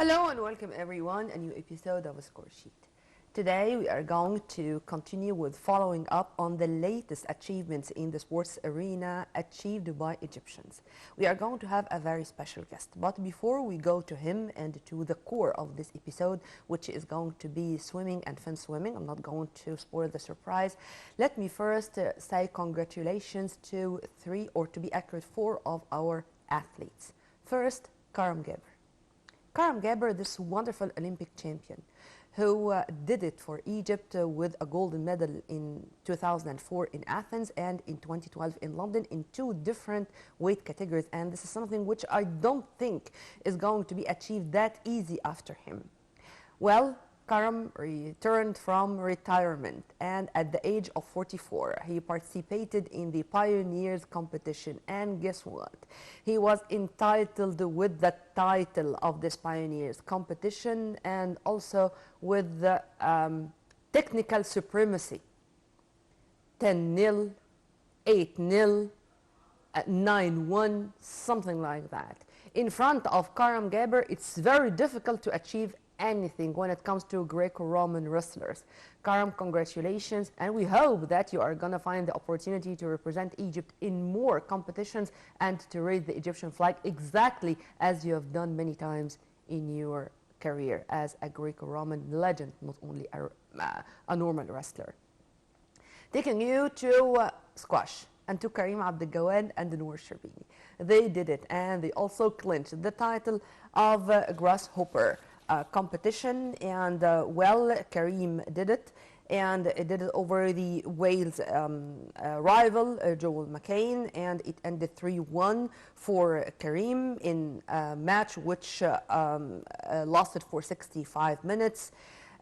Hello and welcome everyone, a new episode of a Score Sheet. Today we are going to continue with following up on the latest achievements in the sports arena achieved by Egyptians. We are going to have a very special guest, but before we go to him and to the core of this episode, which is going to be swimming and fin swimming, I'm not going to spoil the surprise. Let me first say congratulations to three, or to be accurate, four of our athletes. First, Karam Geber. Karam Geber, this wonderful Olympic champion who did it for Egypt with a golden medal in 2004 in Athens and in 2012 in London in two different weight categories. And this is something which I don't think is going to be achieved that easy after him. Well, Karam returned from retirement, and at the age of 44, he participated in the Pioneers competition. And guess what? He was entitled with the title of this Pioneers competition and also with the technical supremacy. 10-0, 8-0, 9-1, something like that. In front of Karam Geber, it's very difficult to achieve anything when it comes to Greco-Roman wrestlers. Karam, congratulations, and we hope that you are going to find the opportunity to represent Egypt in more competitions and to raise the Egyptian flag exactly as you have done many times in your career as a Greco-Roman legend, not only a normal wrestler. Taking you to squash and to Karim Abdelgawad and Noor Sherbini. They did it, and they also clinched the title of Grasshopper competition, and Karim did it, and it did it over the Wales rival Joel McCain, and it ended 3-1 for Karim in a match which lasted for 65 minutes.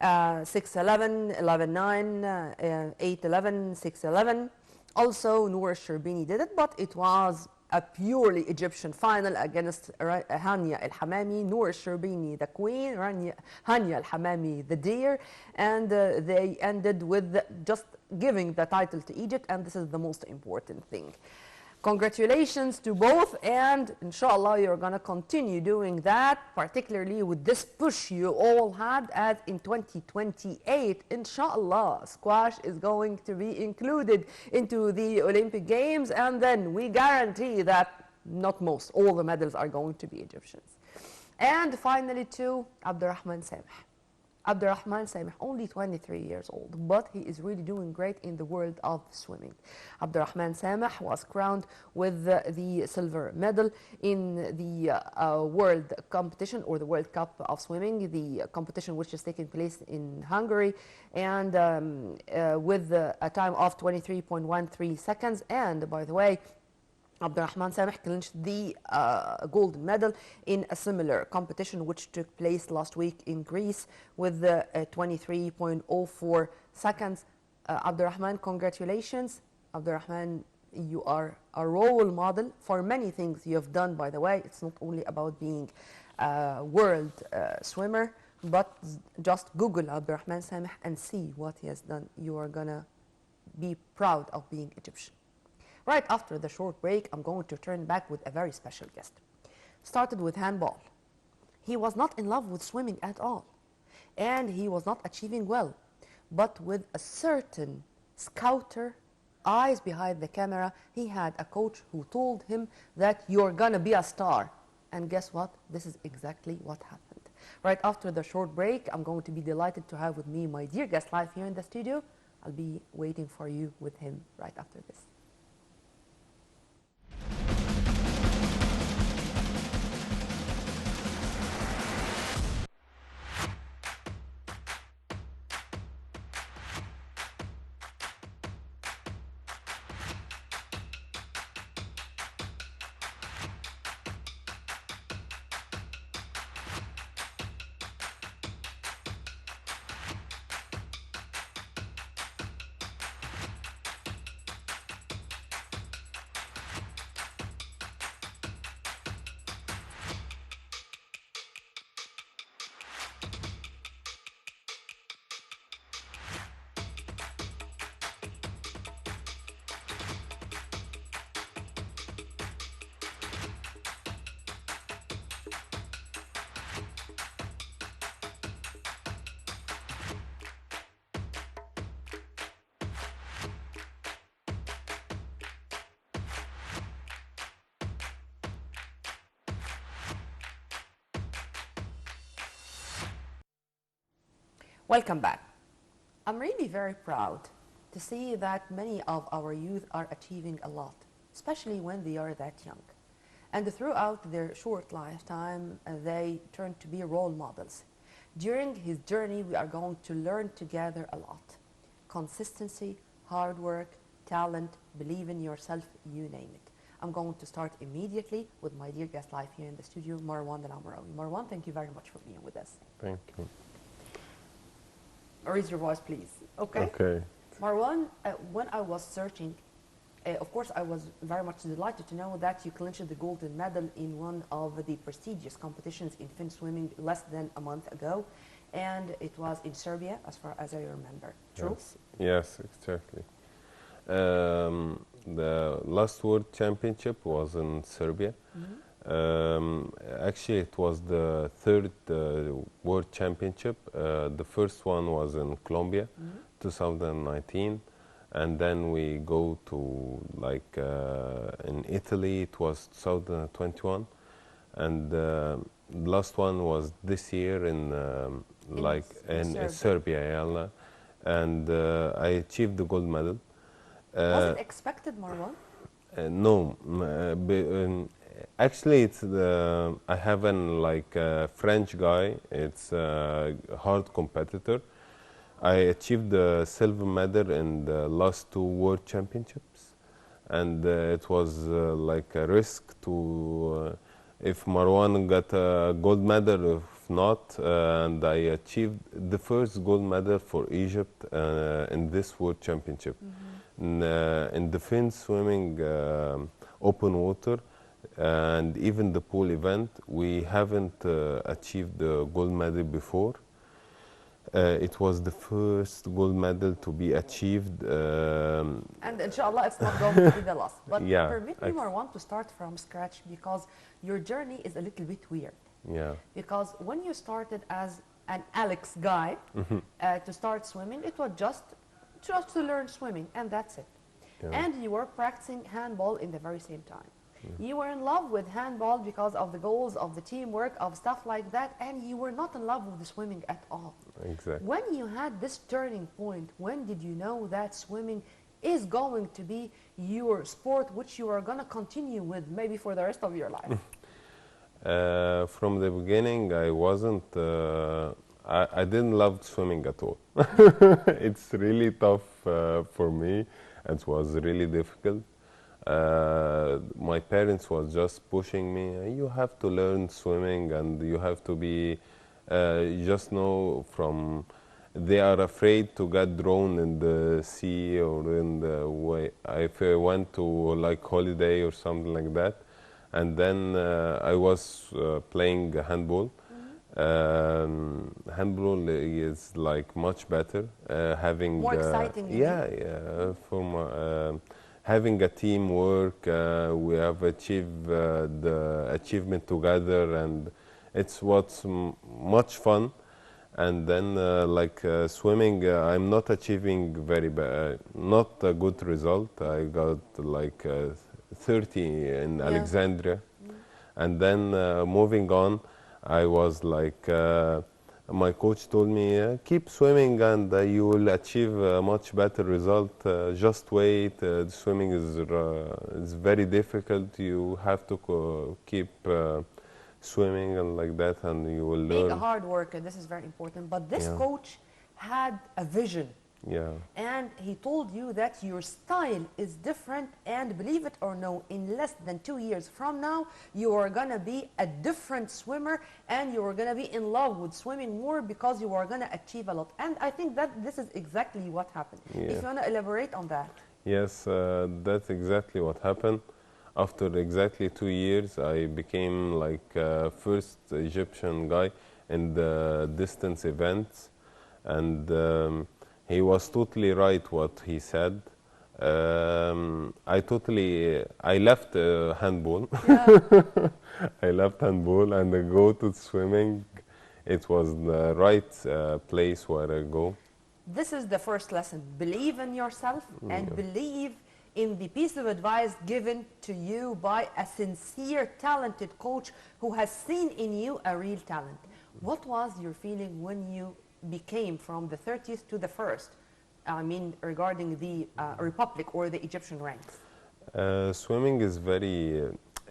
6-11, 11-9, 8-11, 6-11. Also, Noor Sherbini did it, but it was a purely Egyptian final against Hania El Hamami. Noor Sherbini, the queen, Hania El Hamami, the deer, and they ended with just giving the title to Egypt, and this is the most important thing. Congratulations to both, and inshallah you're going to continue doing that, particularly with this push you all had, as in 2028, inshallah, squash is going to be included into the Olympic Games, and then we guarantee that not most, all the medals are going to be Egyptians. And finally to Abdurrahman Sameh. Abdurrahman Sameh, only 23 years old, but he is really doing great in the world of swimming. Abdurrahman Sameh was crowned with the silver medal in the world competition, or the World Cup of Swimming, the competition which is taking place in Hungary, and with a time of 23.13 seconds. And by the way, Abdurrahman Sameh clinched the gold medal in a similar competition which took place last week in Greece with 23.04 seconds. Abdurrahman, congratulations. Abdurrahman, you are a role model for many things you have done, by the way. It's not only about being a world swimmer, but just Google Abdurrahman Sameh and see what he has done. You are going to be proud of being Egyptian. Right after the short break, I'm going to turn back with a very special guest. Started with handball. He was not in love with swimming at all, and he was not achieving well. But with a certain scouter, eyes behind the camera, he had a coach who told him that you're gonna be a star. And guess what? This is exactly what happened. Right after the short break, I'm going to be delighted to have with me my dear guest live here in the studio. I'll be waiting for you with him right after this. Welcome back. I'm really very proud to see that many of our youth are achieving a lot, especially when they are that young. And throughout their short lifetime, they turn to be role models. During his journey, we are going to learn together a lot. Consistency, hard work, talent, believe in yourself, you name it. I'm going to start immediately with my dear guest live here in the studio, Marwan Al-Amraoui. Marwan, thank you very much for being with us. Thank you. Raise your voice, please. Okay? Okay. Marwan, when I was searching, of course, I was very much delighted to know that you clinched the golden medal in one of the prestigious competitions in fin swimming less than a month ago, and it was in Serbia, as far as I remember. True? Yes, exactly. The last World Championship was in Serbia. Actually, it was the third World Championship. The first one was in Colombia, 2019. And then we go to in Italy, it was 2021. And the last one was this year in Serbia. Yalla. And I achieved the gold medal. Was it expected, Marwan? No, actually, it's I have a French guy. It's a hard competitor. I achieved the silver medal in the last two World Championships, and it was like a risk to if Marwan got a gold medal, if not, and I achieved the first gold medal for Egypt in this World Championship. In the fin swimming open water and even the pool event, we haven't achieved the gold medal before. It was the first gold medal to be achieved. And inshallah, it's not going to be the last. But Yeah, permit me, Marwan, to start from scratch because your journey is a little bit weird. Yeah. Because when you started as an Alex guy to start swimming, it was just to learn swimming, and that's it. Yeah. And you were practicing handball in the very same time. You were in love with handball because of the goals, of the teamwork, of stuff like that, and you were not in love with the swimming at all. Exactly. When you had this turning point, when did you know that swimming is going to be your sport, which you are going to continue with maybe for the rest of your life? From the beginning, I wasn't. I didn't love swimming at all. It's really tough for me. It was really difficult. My parents was just pushing me. You have to learn swimming, and you have to be. You just know from. They are afraid to get drowned in the sea or in the way. If I went to like holiday or something like that, and then I was playing handball. Handball is like much better. Having More exciting. from having a teamwork, we have achieved the achievement together, and it's what's much fun. And then swimming, I'm not achieving not a good result. I got like 30 in Alexandria. And then moving on, I was like, my coach told me, keep swimming and you will achieve a much better result. Just wait. Swimming is very difficult. You have to keep swimming and like that, and you will learn. Being a hard worker, this is very important. But this coach had a vision. Yeah. And he told you that your style is different, and believe it or no, in less than 2 years from now, you are gonna be a different swimmer, and you are gonna be in love with swimming more because you are gonna achieve a lot. And I think that this is exactly what happened. Yeah. If you wanna elaborate on that. Yes, that's exactly what happened. After exactly 2 years, I became like first Egyptian guy in the distance events, and he was totally right what he said. I left handball. Yeah. I left handball and I go to swimming. It was the right place where I go. This is the first lesson. Believe in yourself and believe in the piece of advice given to you by a sincere, talented coach who has seen in you a real talent. What was your feeling when you became from the 30th to the 1st? I mean, regarding the Republic or the Egyptian ranks. Swimming is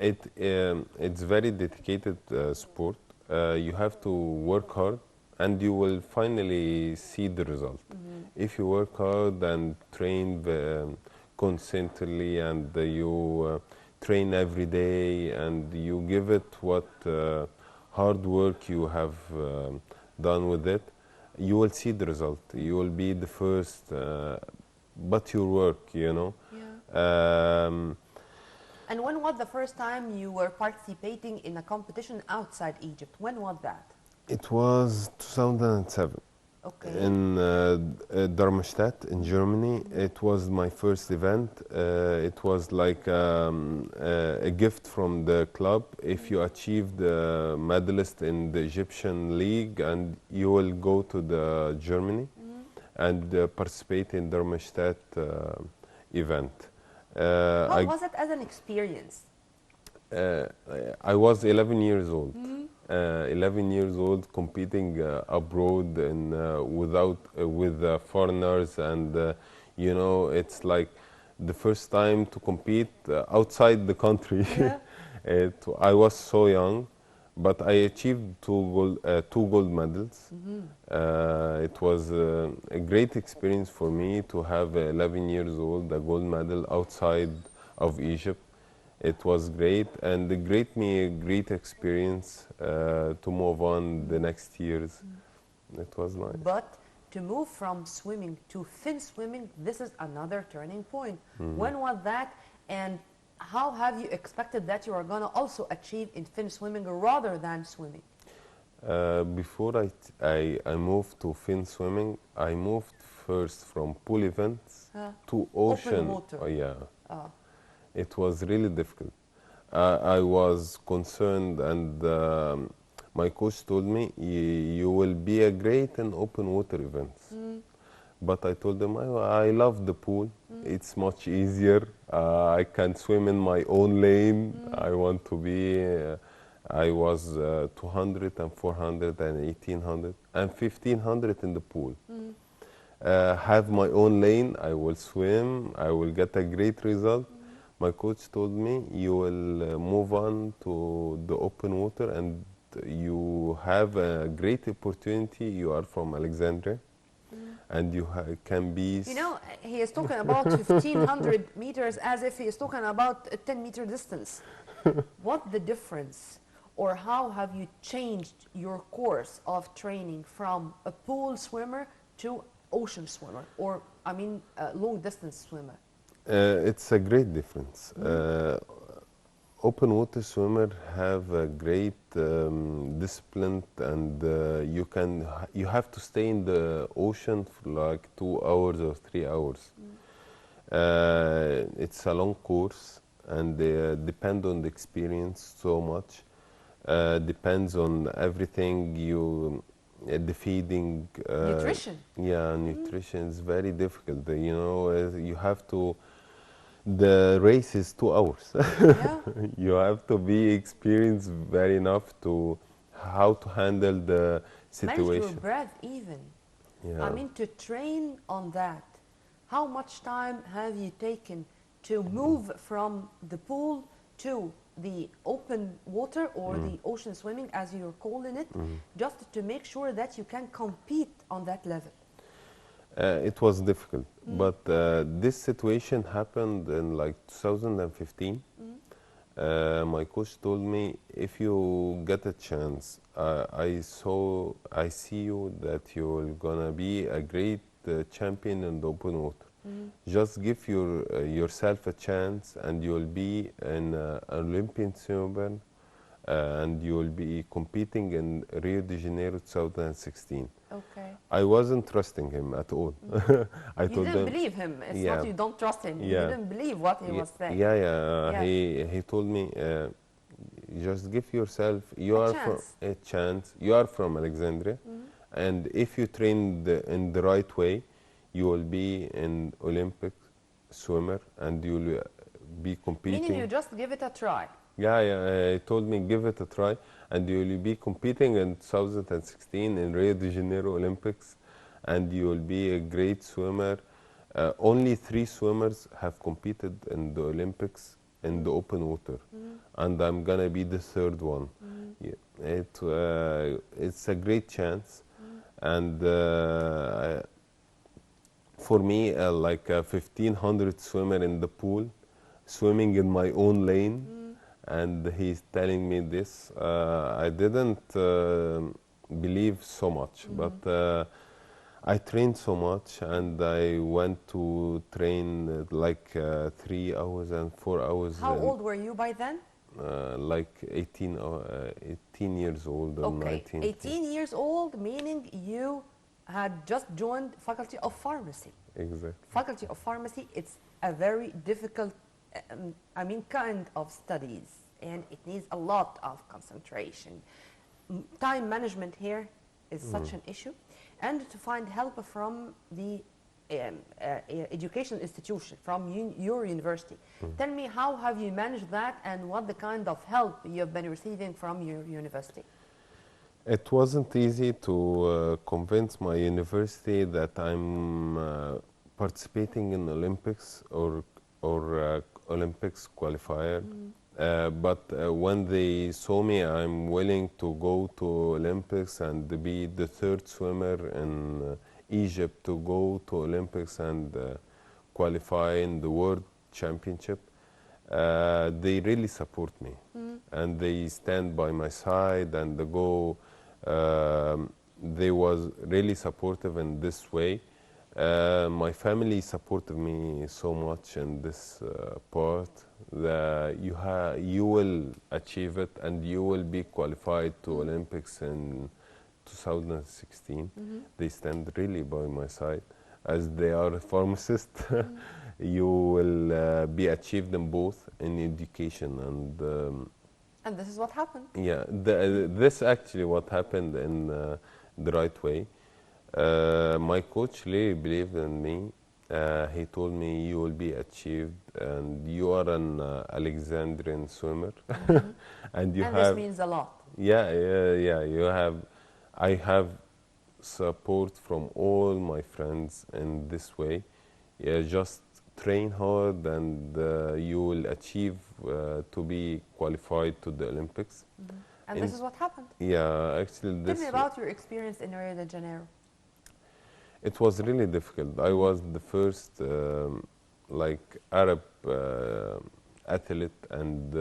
it's very dedicated sport. You have to work hard, and you will finally see the result. If you work hard and train consistently, and you train every day, and you give it what hard work you have done with it, you will see the result. You will be the first, but your work, you know. Yeah. Um, And when was the first time you were participating in a competition outside Egypt? When was that? it was 2007 Okay. in Darmstadt in Germany. It was my first event. It was like a gift from the club. If you achieve the medalist in the Egyptian league, and you will go to the Germany and participate in Darmstadt event. How was it as an experience? I was 11 years old. 11 years old, competing abroad and with foreigners, and you know, it's like the first time to compete outside the country. Yeah. I was so young, but I achieved two gold medals. It was a great experience for me to have 11 years old a gold medal outside of Egypt. It was great, and it gave me a great experience to move on the next years. It was nice. But to move from swimming to fin swimming, this is another turning point. When was that, and how have you expected that you are going to also achieve in fin swimming rather than swimming? Before I moved to fin swimming, I moved first from pool events to ocean. water. Oh, yeah. Ah. It was really difficult. I was concerned, and my coach told me, you will be a great in open water events. But I told him, I love the pool. It's much easier. I can swim in my own lane. I want to be, I was 200 and 400 and 1800 and 1500 in the pool. Have my own lane, I will swim, I will get a great result. My coach told me, you will move on to the open water, and you have a great opportunity. You are from Alexandria, and you can be... You know, he is talking about 1500 meters as if he is talking about a 10-meter distance. What the difference, or how have you changed your course of training from a pool swimmer to ocean swimmer, or I mean a long distance swimmer? It's a great difference. Open water swimmer have a great discipline, and you have to stay in the ocean for like 2 hours or 3 hours. It's a long course, and depend on the experience so much. Depends on everything. The feeding, Nutrition. Yeah, nutrition is very difficult. You know, you have to. The race is 2 hours. Yeah. You have to be experienced very enough to how to handle the situation. Manage your breath even. Yeah. I mean, to train on that, how much time have you taken to move from the pool to the open water or the ocean swimming, as you're calling it, just to make sure that you can compete on that level? It was difficult, but this situation happened in like 2015. My coach told me, if you get a chance, I see you that you're gonna be a great champion in the open water. Just give yourself a chance, and you'll be an Olympian swimmer, and you will be competing in Rio de Janeiro 2016. Okay. I wasn't trusting him at all. I You told didn't him, believe him. It's Yeah. not you don't trust him. You Yeah. didn't believe what he was saying. Yeah. Yeah. He told me, just give yourself chance. a chance. You are from Alexandria, and if you train in the right way, you will be an Olympic swimmer, and you will be competing. Meaning you just give it a try. Yeah, yeah, he told me give it a try, and you will be competing in 2016 in Rio de Janeiro Olympics, and you will be a great swimmer. Only three swimmers have competed in the Olympics in the open water, and I'm gonna be the third one. Yeah, it's a great chance, and for me, like a 1500 swimmer in the pool, swimming in my own lane, and he's telling me this. I didn't believe so much, but I trained so much, and I went to train like 3 hours and 4 hours, How old were you by then? like 18 years old or Okay, 19. 18 years old, meaning you had just joined Faculty of Pharmacy. Exactly. Faculty of Pharmacy, it's a very difficult, kind of studies, and it needs a lot of concentration. Time management here is such an issue, and to find help from the education institution, from your university. Tell me, how have you managed that, and what the kind of help you've been receiving from your university? It wasn't easy to convince my university that I'm participating in Olympics or Olympics qualifier. But when they saw me, I'm willing to go to Olympics and be the third swimmer in Egypt to go to Olympics and qualify in the World Championship. They really support me, and they stand by my side, and they go. They was really supportive in this way. My family supported me so much in this part that you will achieve it, and you will be qualified to Olympics in 2016. They stand really by my side, as they are a pharmacist. You will be achieved in both in education And this is what happened. yeah, this actually what happened in the right way. My coach really believed in me. He told me you will be achieved, and you are an Alexandrian swimmer, and you And this have means a lot. yeah. You have, I have support from all my friends in this way. Yeah, just train hard, and you will achieve to be qualified to the Olympics. And In- this is what happened. Yeah, actually, Tell this me about your experience in Rio de Janeiro. it was really difficult. I was the first like Arab athlete, and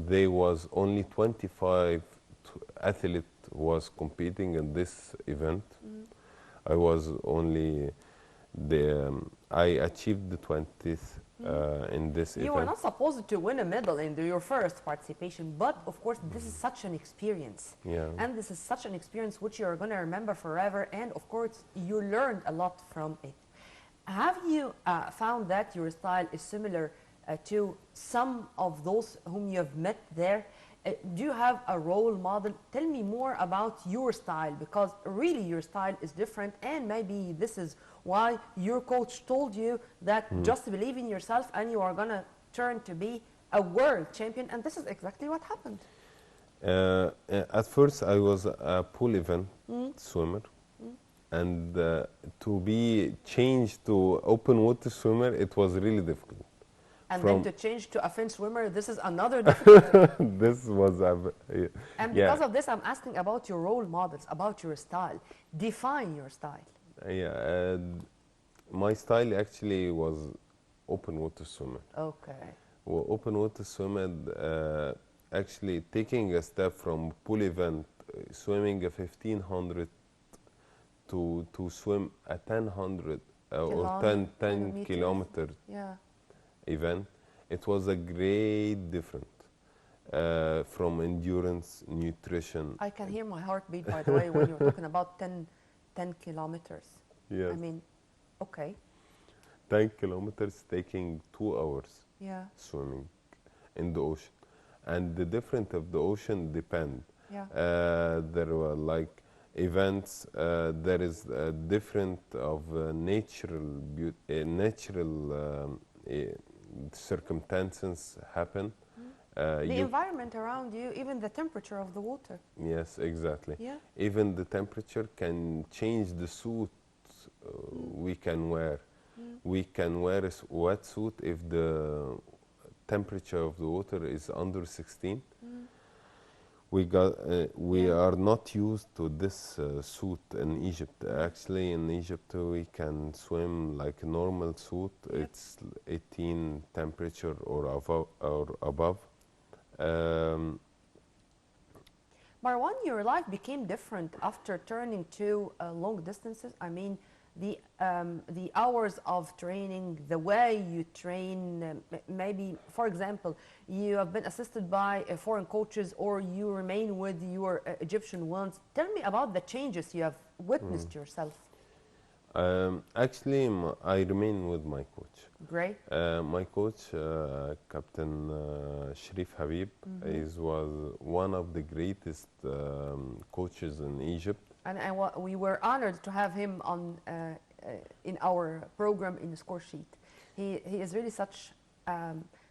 they was only 25 athlete was competing in this event. I was only I achieved the 20th in this You were event. not supposed to win a medal in your first participation, but of course, this is such an experience. Yeah. And this is such an experience which you're going to remember forever. And of course, you learned a lot from it. Have you found that your style is similar to some of those whom you have met there? Do you have a role model? Tell me more about your style, because really your style is different, and maybe this is why your coach told you that just believe in yourself and you are going to turn to be a world champion, and this is exactly what happened. At first, I was a pool event swimmer, and to be changed to open water swimmer, it was really difficult. And From- then to change to a French swimmer, this is another difficulty. This was And yeah. because of this, I'm asking about your role models, about your style. Define your style. Yeah, my style actually was open water swimmer. Okay. Well, open water swimmer, actually taking a step from pool event, swimming a 1500 to swim a 1000 or 10 kilometer Yeah. event. It was a great difference from endurance, nutrition. I can hear my heartbeat, by the way, when you're talking about 10 kilometers. Yes. I mean, okay. 10 kilometers taking 2 hours Yeah. swimming in the ocean. And the difference of the ocean depend. Yeah. There were like events, there is a different of natural circumstances happen. The You environment around you, even the temperature of the water. Yes, exactly. Yeah. Even the temperature can change the suit we can wear. We can wear a wetsuit if the temperature of the water is under 16. We Yeah. are not used to this suit in Egypt. Actually, in Egypt, we can swim like a normal suit. Yep. It's 18 temperature or above. Um, Marwan, your life became different after turning to long distances. I mean, the hours of training, the way you train. Maybe, for example, you have been assisted by foreign coaches, or you remain with your Egyptian ones. Tell me about the changes you have witnessed yourself. Actually, I remain with my coach. Great. My coach, Captain Sharif Habib, was one of the greatest coaches in Egypt. And we were honored to have him on in our program in the score sheet. He is really such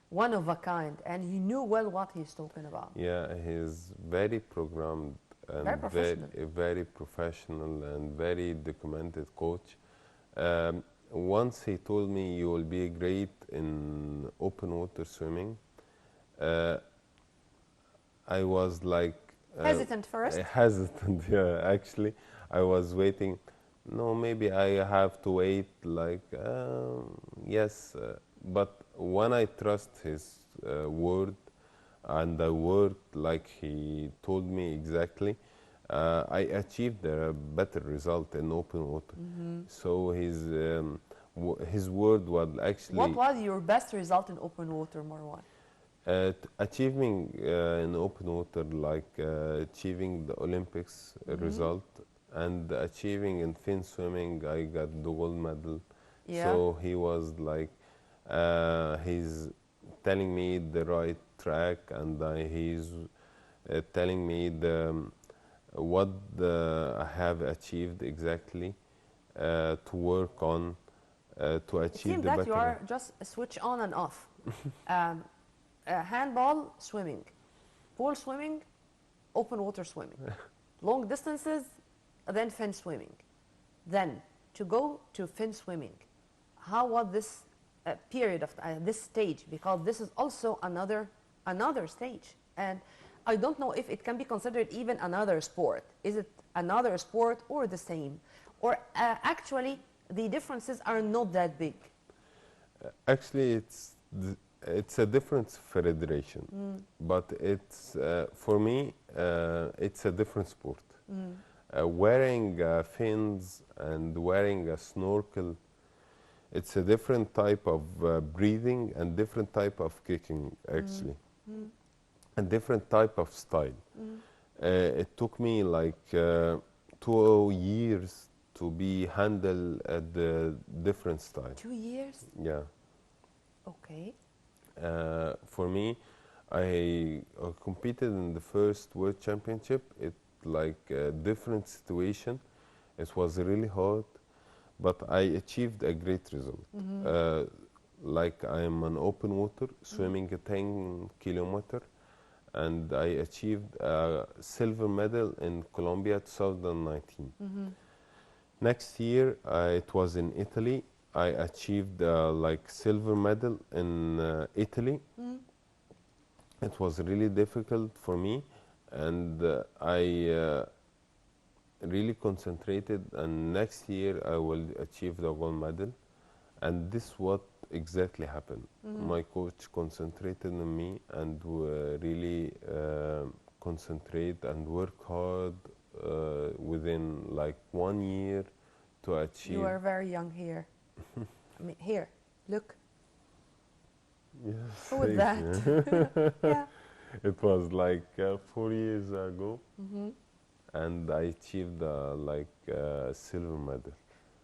one of a kind, and he knew well what he's talking about. Yeah, he's very programmed and Very professional. very professional and very documented coach. Once he told me you will be great in open water swimming, uh, I was like Hesitant first. hesitant. Yeah, actually, I was waiting. No, maybe I have to wait. Like yes, but when I trust his word, and I worked like he told me exactly, I achieved a better result in open water. So his word was actually What was your best result in open water, Marwan? achieving in open water, like achieving the Olympics result, and achieving in fin swimming. I got the gold medal. Yeah. So he was like, he's telling me the right track, and he's telling me what I have achieved exactly to work on to It achieve seems the that better. you are just a switch on and off. Handball, swimming. Pool swimming, open water swimming. Long distances, then fin swimming. Then to go to fin swimming, how was this period of this stage? Because this is also another stage, and I don't know if it can be considered even another sport. Is it another sport or the same, or actually the differences are not that big? Actually, it's a different federation, but it's for me it's a different sport. Wearing fins and wearing a snorkel, it's a different type of breathing and different type of kicking actually, and different type of style. It took me like 2 years to be handled at the different style. 2 years. Yeah. Okay. For me, I competed in the first World Championship. It like a different situation. It was really hard, but I achieved a great result. Like I am an open water swimming a 10 kilometer, and I achieved a silver medal in Colombia 2019. Next year, it was in Italy. I achieved like silver medal in Italy. It was really difficult for me, and I really concentrated. And next year I will achieve the gold medal. And this what exactly happened. My coach concentrated on me and really concentrate and work hard within like 1 year to achieve. You are very young here. I mean, here, look. Yes, Who is thank that? Yeah. It was like 4 years ago, and I achieved like silver medal.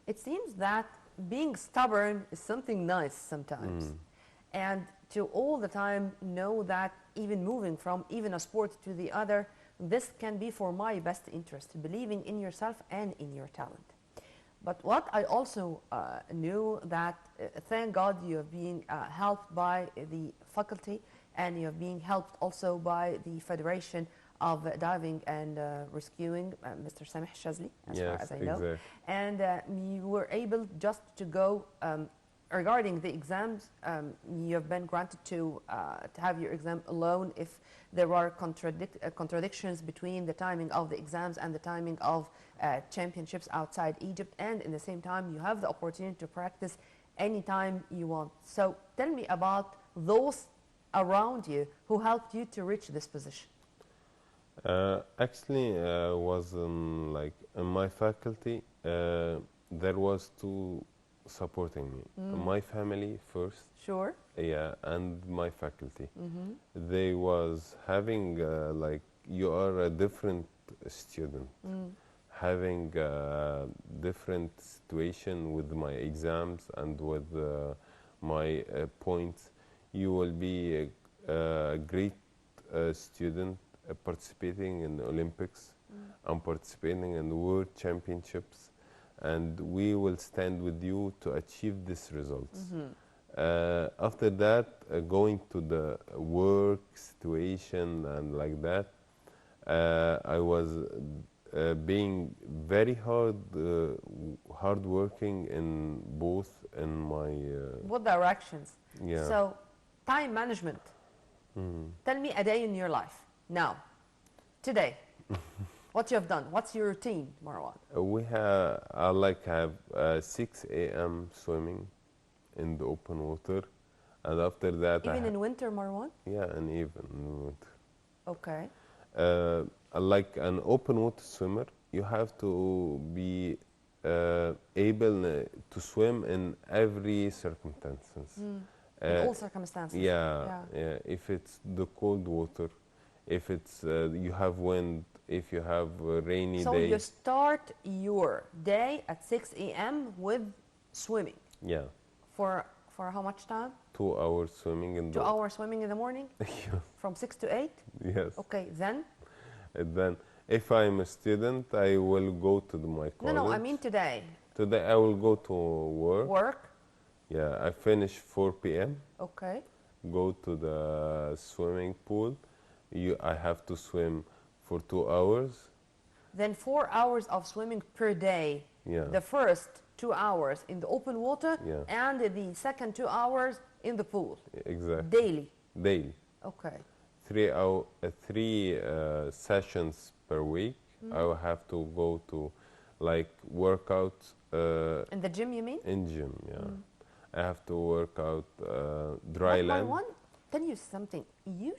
It seems that being stubborn is something nice sometimes. And to all the time know that even moving from even a sport to the other, this can be for my best interest, believing in yourself and in your talent. But what I also knew that, thank God, you have been helped by the faculty and you're being helped also by the Federation of Diving and Rescuing, Mr. Samih Shazli, as far Yes, as I know. exactly. And you were able just to go, regarding the exams, you have been granted to have your exam alone if there are contradictions between the timing of the exams and the timing of championships outside Egypt, and in the same time you have the opportunity to practice anytime you want. So tell me about those around you who helped you to reach this position. Actually, was like in my faculty, there was two supporting me. My family first, Sure. yeah, and my faculty. They was having like you are a different student, having a different situation with my exams and with my points. You will be a great student participating in the Olympics and participating in the World Championships, and we will stand with you to achieve these results. After that, going to the work situation and like that, I was being very hard working in both in my What directions? yeah. So, time management. Tell me a day in your life. Now, today, what you have done. What's your routine, Marwan? I like have 6 a.m. swimming in the open water, and after that Even in winter, Marwan? yeah, and even in winter. Okay. Like an open water swimmer, you have to be able to swim in every circumstances. In all circumstances. Yeah, yeah. If it's the cold water, if it's you have wind, if you have a rainy So day. you start your day at 6 a.m. with swimming. Yeah, For how much time? 2 hours swimming in 2 hours swimming in the morning? Yeah, From 6 to 8? yes. Okay, then? And then, if I'm a student, I will go to my college. No, I mean today. Today I will go to work. Work? Yeah, I finish 4 p.m. Okay. Go to the swimming pool. I have to swim for 2 hours. Then 4 hours of swimming per day. Yeah. The first 2 hours in the open water, Yeah. and the second 2 hours in the pool. Exactly. Daily. Daily. Okay. 3 sessions per week. I will have to go to like workout In the gym, you mean? in gym. Yeah. I have to work out dry But land. Marwan, tell you something. You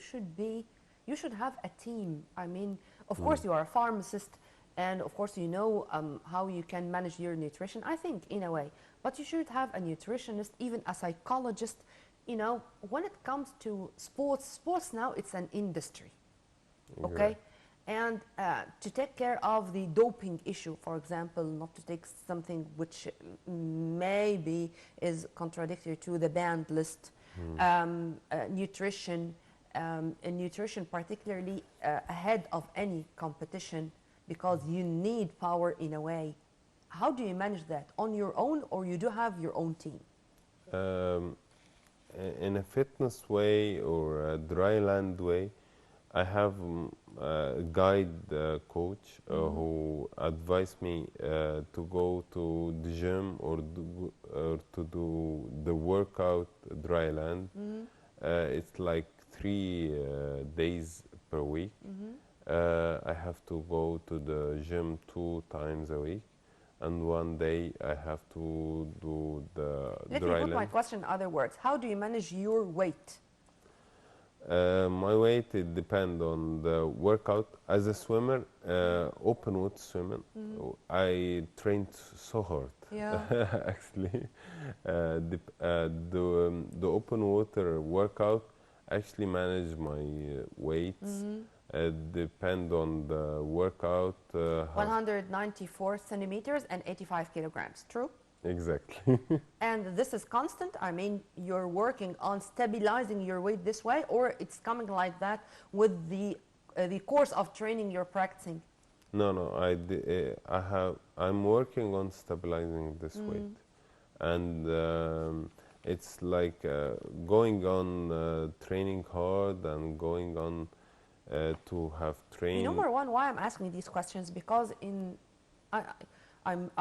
should have a team. I mean, of course you are a pharmacist, and of course you know how you can manage your nutrition. I think in a way, but you should have a nutritionist, even a psychologist. You know, when it comes to sports now it's an industry. Okay. Right. And to take care of the doping issue, for example, not to take something which maybe is contradictory to the banned list, nutrition, and nutrition particularly ahead of any competition, because you need power in a way. How do you manage that? On your own, or you do have your own team? In a fitness way or a dry land way, I have a guide coach who advised me to go to the gym or to do the workout dry land. It's like 3 days per week. I have to go to the gym 2 times a week, and 1 day I have to do the Let me dry put my land. question in other words. How do you manage your weight? My weight, it depends on the workout. As a swimmer, open water swimmer, I trained so hard. Yeah. Actually, the open water workout actually manage my weights. Depend on the workout. 194 centimeters and 85 kilograms, true? Exactly. And this is constant? I mean, you're working on stabilizing your weight this way, or it's coming like that with the course of training you're practicing? No, I'm working on stabilizing this weight, and it's like going on training hard and going on to have You know, trained. Marwan, why I'm asking these questions? Because I,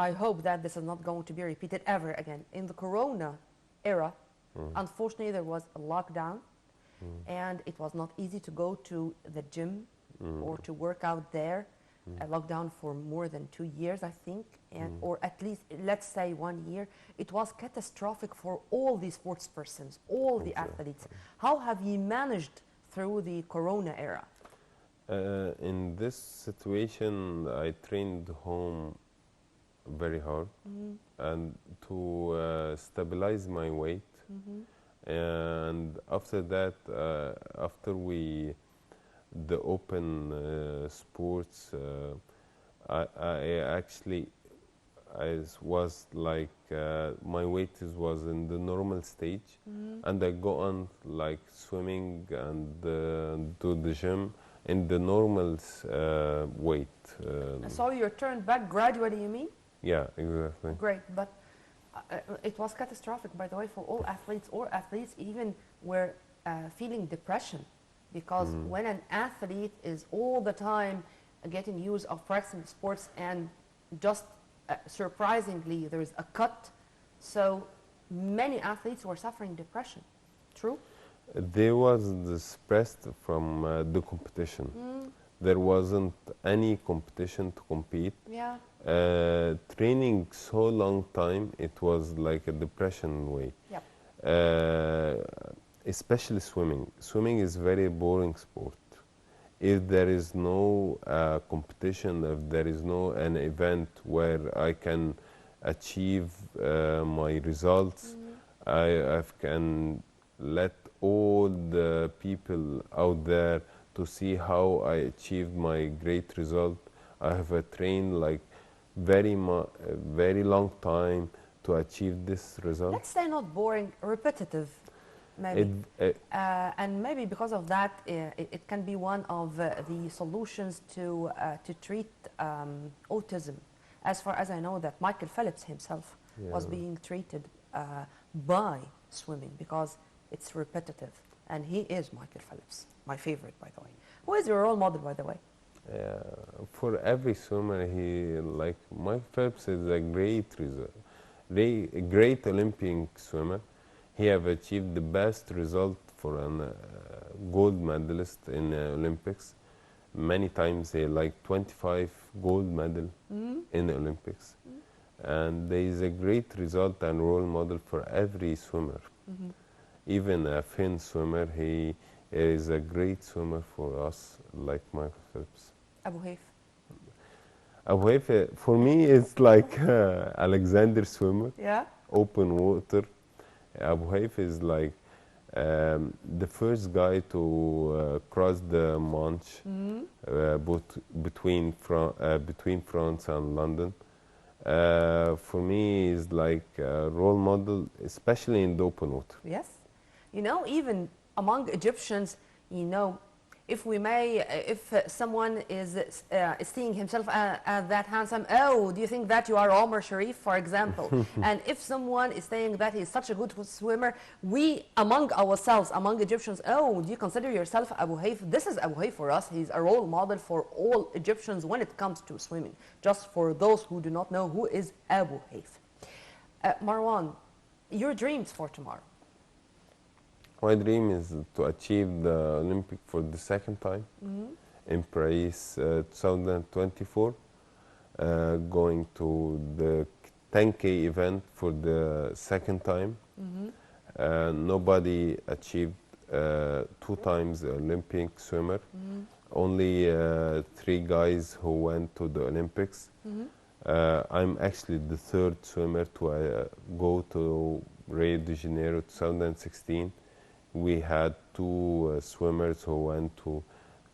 I hope that this is not going to be repeated ever again. In the Corona era, unfortunately, there was a lockdown, and it was not easy to go to the gym or to work out there. A lockdown for more than 2 years, I think, and or at least let's say 1 year. It was catastrophic for all the sports persons, all the athletes. How have you managed through the Corona era? In this situation, I trained home very hard and to stabilize my weight. And after that, after the open sports, I actually was like my weight was in the normal stage, and I go on like swimming and do the gym in the normal weight. So you turned back gradually, you mean? Yeah, exactly. Great, but it was catastrophic, by the way, for all athletes, or athletes even were feeling depression, because when an athlete is all the time getting use of practicing sports and just surprisingly there is a cut, so many athletes were suffering depression. True? They was dispersed from the competition. There wasn't any competition to compete. Yeah. Training so long time, it was like a depression way. Yep. Especially swimming. Swimming is very boring sport. If there is no competition, if there is no an event where I can achieve my results, I can let all the people out there to see how I achieved my great result. I have trained like very long time to achieve this result. Let's say not boring, repetitive, maybe. And maybe because of that, it can be one of the solutions to treat autism. As far as I know, that Michael Phelps himself was being treated by swimming because it's repetitive. And he is Michael Phelps, my favorite, by the way. Who is your role model, by the way? For every swimmer, like Mike Phelps is a great Olympic swimmer. He have achieved the best result for a gold medalist in Olympics. Many times, like 25 gold medal in the Olympics. And there is a great result and role model for every swimmer. Even a Finn swimmer, he is a great swimmer for us, like Michael Phelps. Abu Haif. Abu Haif, for me, it's like Alexander swimmer, Yeah? open water. Abu Haif is like the first guy to cross the Manche between France and London. For me, is like a role model, especially in the open water. Yes. You know, even among Egyptians, you know, if someone is seeing himself as that handsome, oh, do you think that you are Omar Sharif, for example? And if someone is saying that he's such a good swimmer, we among ourselves, among Egyptians, oh, do you consider yourself Abu Haif? This is Abu Haif for us. He's a role model for all Egyptians when it comes to swimming. Just for those who do not know who is Abu Haif. Marwan, your dreams for tomorrow? My dream is to achieve the Olympic for the second time in Paris 2024, going to the 10K event for the second time. Nobody achieved 2 times the Olympic swimmer. Only 3 guys who went to the Olympics. I'm actually the 3rd swimmer to go to Rio de Janeiro 2016. We had 2 swimmers who went to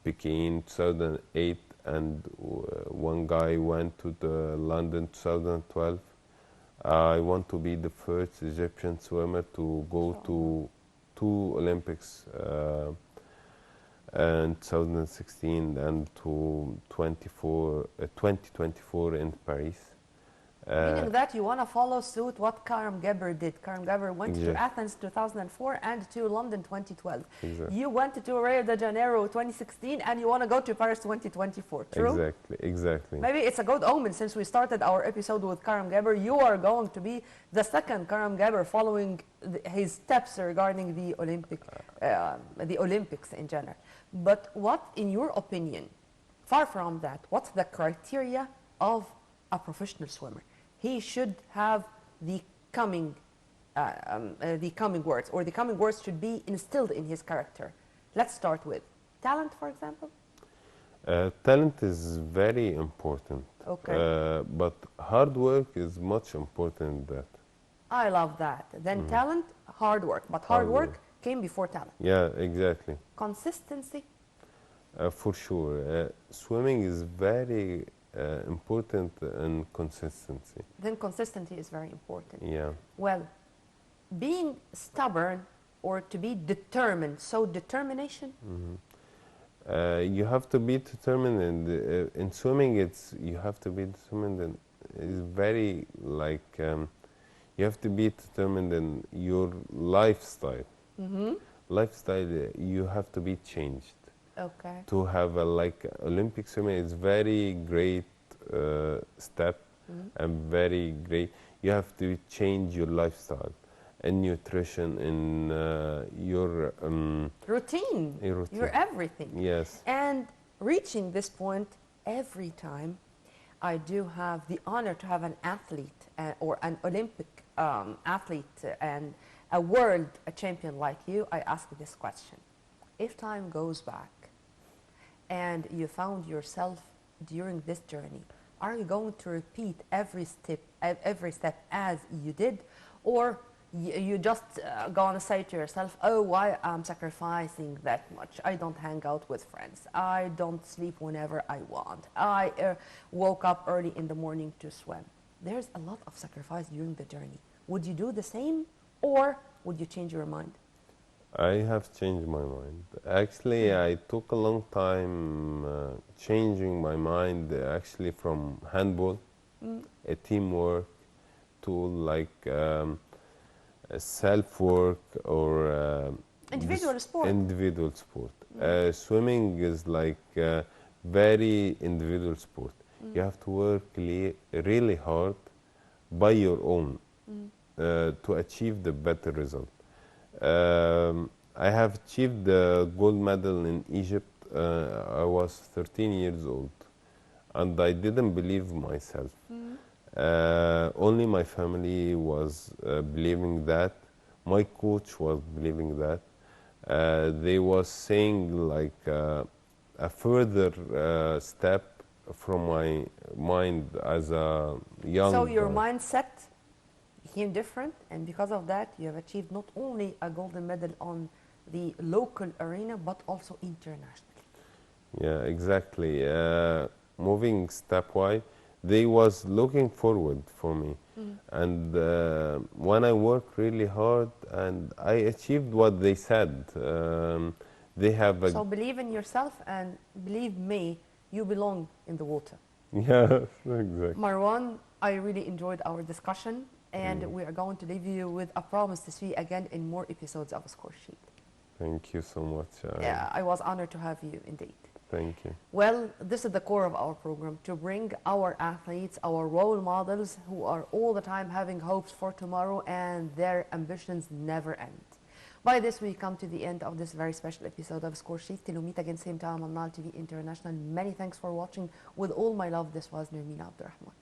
Peking 2008, and 1 guy went to the London 2012. I want to be the first Egyptian swimmer to go to 2 Olympics in 2016 and to 2024 in Paris. Meaning that you want to follow suit what Karim Geber did. Karim Geber went to Exactly. Athens 2004 and to London 2012. Exactly. You went to Rio de Janeiro 2016 and you want to go to Paris 2024. True? Exactly. Exactly. Maybe it's a good omen since we started our episode with Karim Geber. You are going to be the second Karim Geber following his steps regarding the Olympics in general. But what, in your opinion, far from that, what's the criteria of a professional swimmer? He should have the coming words, or the coming words should be instilled in his character. Let's start with talent, for example. Talent is very important. Okay. But hard work is much important than that. I love that. Then talent, hard work. But hard Hard work work. came before talent. Yeah, exactly. Consistency. For sure. Swimming is very important in consistency. Then consistency is very important. Yeah. Well, being stubborn or to be determined. So determination. You have to be determined, and in swimming, you have to be determined, and it's very like you have to be determined in your lifestyle. Lifestyle, you have to be changed. Okay. To have a like Olympic swimming is very great step and very great. You have to change your lifestyle and nutrition in your Routine. routine. You're everything. Yes. And reaching this point, every time I do have the honor to have an athlete or an Olympic athlete and a world champion like you, I ask this question. If time goes back and you found yourself during this journey, are you going to repeat every step as you did, or you just gonna say to yourself, oh, why I'm sacrificing that much? I don't hang out with friends. I don't sleep whenever I want. I woke up early in the morning to swim. There's a lot of sacrifice during the journey. Would you do the same, or would you change your mind? I have changed my mind. Actually, I took a long time changing my mind. Actually, from handball, a teamwork, to like self-work or Individual sport. Individual sport. Swimming is like very individual sport. You have to work really hard by your own to achieve the better result. I have achieved the gold medal in Egypt. I was 13 years old, and I didn't believe myself. Only my family was believing that. My coach was believing that. They was saying like a further step from my mind as a young So your guy. mindset became different, and because of that, you have achieved not only a golden medal on the local arena, but also internationally. Yeah, exactly. Moving stepwise, they was looking forward for me, and when I worked really hard and I achieved what they said, they have a So believe in yourself, and believe me, you belong in the water. yeah, exactly. Marwan, I really enjoyed our discussion, and we are going to leave you with a promise to see you again in more episodes of Score Sheet. Thank you so much. Yeah, I was honored to have you indeed. Thank you. Well, this is the core of our program, to bring our athletes, our role models, who are all the time having hopes for tomorrow and their ambitions never end. By this, we come to the end of this very special episode of Score Sheet. Till we meet again same time on Nile TV International. Many thanks for watching. With all my love, this was Nermina Abdurrahman.